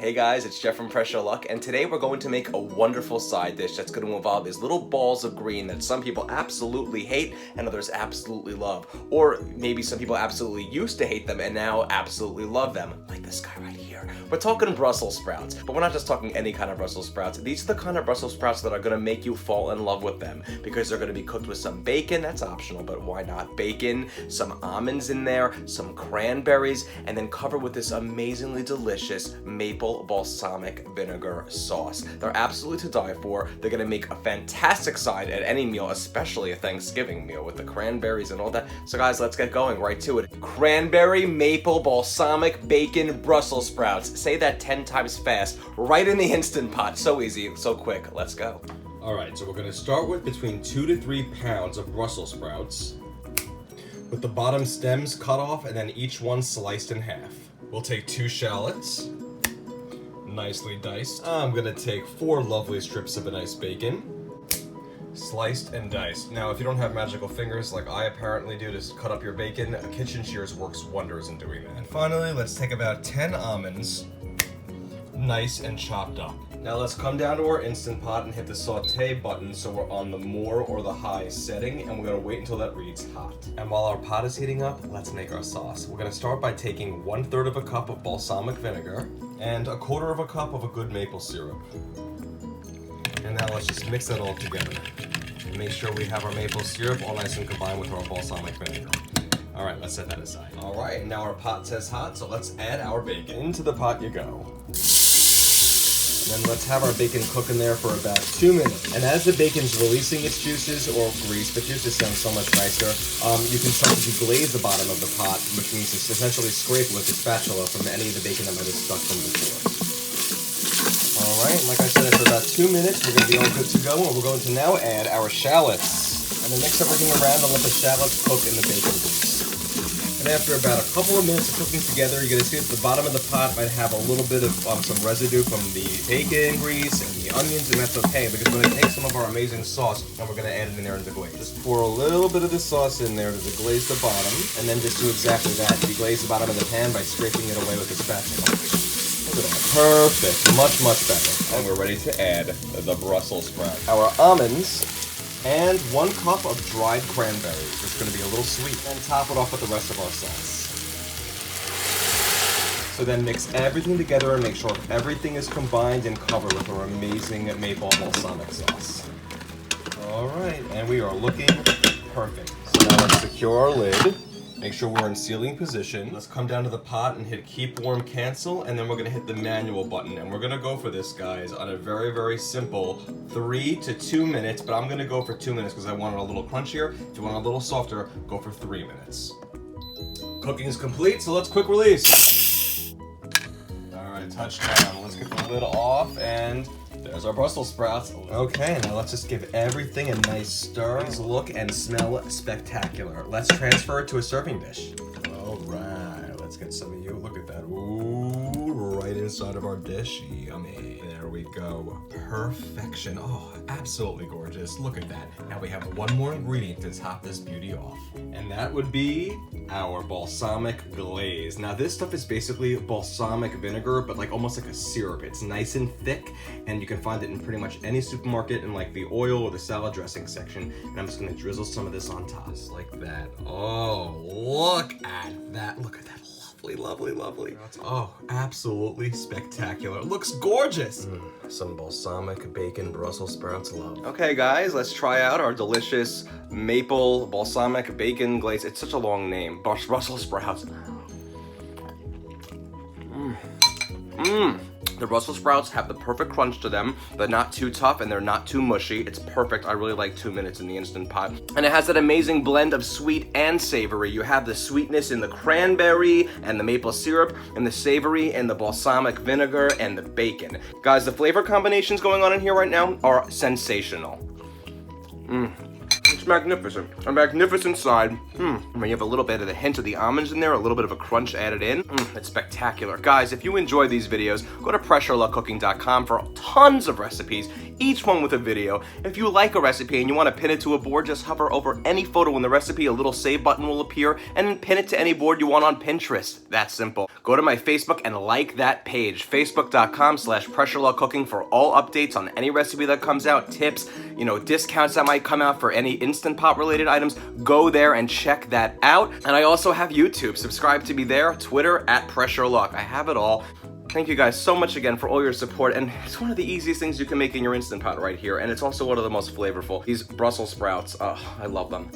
Hey guys, it's Jeff from Pressure Luck, and today we're going to make a wonderful side dish that's going to involve these little balls of green that some people absolutely hate and others absolutely love. Or maybe some people absolutely used to hate them and now absolutely love them, like this guy right here. We're talking Brussels sprouts, but we're not just talking any kind of Brussels sprouts. These are the kind of Brussels sprouts that are going to make you fall in love with them because they're going to be cooked with some bacon. That's optional, but why not? Bacon, some almonds in there, some cranberries, and then covered with this amazingly delicious maple balsamic vinegar sauce. They're absolutely to die for. They're gonna make a fantastic side at any meal, especially a Thanksgiving meal with the cranberries and all that. So guys, let's get going right to it. Cranberry, maple, balsamic, bacon, Brussels sprouts. Say that 10 times fast, right in the Instant Pot. So easy, so quick. Let's go. All right, so we're gonna start with between 2 to 3 pounds of Brussels sprouts with the bottom stems cut off and then each one sliced in half. We'll take 2 shallots, nicely diced. I'm gonna take 4 lovely strips of a nice bacon, sliced and diced. Now, if you don't have magical fingers like I apparently do to cut up your bacon, a kitchen shears works wonders in doing that. And finally, let's take about 10 almonds, nice and chopped up. Now let's come down to our Instant Pot and hit the saute button so we're on the more or the high setting, and we're gonna wait until that reads hot. And while our pot is heating up, let's make our sauce. We're gonna start by taking 1/3 of a cup of balsamic vinegar and 1/4 of a cup of a good maple syrup. And now let's just mix that all together. And make sure we have our maple syrup all nice and combined with our balsamic vinegar. All right, let's set that aside. All right, now our pot says hot, so let's add our bacon. Into the pot you go. And then let's have our bacon cook in there for about 2 minutes. And as the bacon's releasing its juices, or grease, but juices sound so much nicer, you can start to glaze the bottom of the pot, which means it's essentially scrape with a spatula from any of the bacon that might have stuck from before. All right, like I said, after about 2 minutes, we're gonna be all good to go, and we're going to now add our shallots. And then mix everything around and let the shallots cook in the bacon grease. And after about a couple of minutes of cooking together, you're gonna see that the bottom of the pot might have a little bit of some residue from the bacon grease and the onions, and that's okay because we're gonna take some of our amazing sauce and we're gonna add it in there into the glaze. Just pour a little bit of the sauce in there to deglaze the bottom, and then just do exactly that. Deglaze the bottom of the pan by scraping it away with a spatula. Look at that. Perfect. Much, much better. And we're ready to add the Brussels sprout. Our almonds, and 1 cup of dried cranberries. It's going to be a little sweet. And top it off with the rest of our sauce. So then mix everything together and make sure everything is combined and covered with our amazing maple balsamic sauce. All right, and we are looking perfect. So now let's secure our lid. Make sure we're in sealing position. Let's come down to the pot and hit keep warm cancel, and then we're gonna hit the manual button. And we're gonna go for this, guys, on a very, very simple 3 to 2 minutes, but I'm gonna go for 2 minutes because I want it a little crunchier. If you want it a little softer, go for 3 minutes. Cooking is complete, so let's quick release. All right, touchdown. Let's get the lid off, and there's our Brussels sprouts. Okay, now let's just give everything a nice stir. These look and smell spectacular. Let's transfer it to a serving dish. All right, let's get some of you. Look at that. Ooh, right inside of our dish. Yummy. There we go. Perfection. Oh, absolutely gorgeous. Look at that. Now we have one more ingredient to top this beauty off. And that would be our balsamic glaze. Now this stuff is basically balsamic vinegar, but like almost like a syrup. It's nice and thick, and you can find it in pretty much any supermarket in like the oil or the salad dressing section. And I'm just gonna drizzle some of this on top, just like that. Oh, look at that. Look at that. Lovely, lovely, lovely. Oh, absolutely spectacular. It looks gorgeous. Some balsamic bacon Brussels sprouts love. Okay guys, let's try out our delicious maple balsamic bacon glaze. It's such a long name. Brussels sprouts. The Brussels sprouts have the perfect crunch to them. They're not too tough and they're not too mushy. It's perfect. I really like 2 minutes in the Instant Pot. And it has that amazing blend of sweet and savory. You have the sweetness in the cranberry and the maple syrup, and the savory and the balsamic vinegar and the bacon. Guys, the flavor combinations going on in here right now are sensational. It's magnificent. A magnificent side. When you have a little bit of the hint of the almonds in there, a little bit of a crunch added in. It's spectacular. Guys, if you enjoy these videos, go to pressureluckcooking.com for tons of recipes, each one with a video. If you like a recipe and you want to pin it to a board, just hover over any photo in the recipe, a little save button will appear, and then pin it to any board you want on Pinterest. That's simple. Go to my Facebook and like that page, facebook.com/pressureluckcooking for all updates on any recipe that comes out, tips, discounts that might come out for any Instant Pot related items. Go there and check that out. And I also have YouTube. Subscribe to me there, Twitter @PressureLuck. I have it all. Thank you guys so much again for all your support, and it's one of the easiest things you can make in your Instant Pot right here, and it's also one of the most flavorful. These Brussels sprouts, I love them.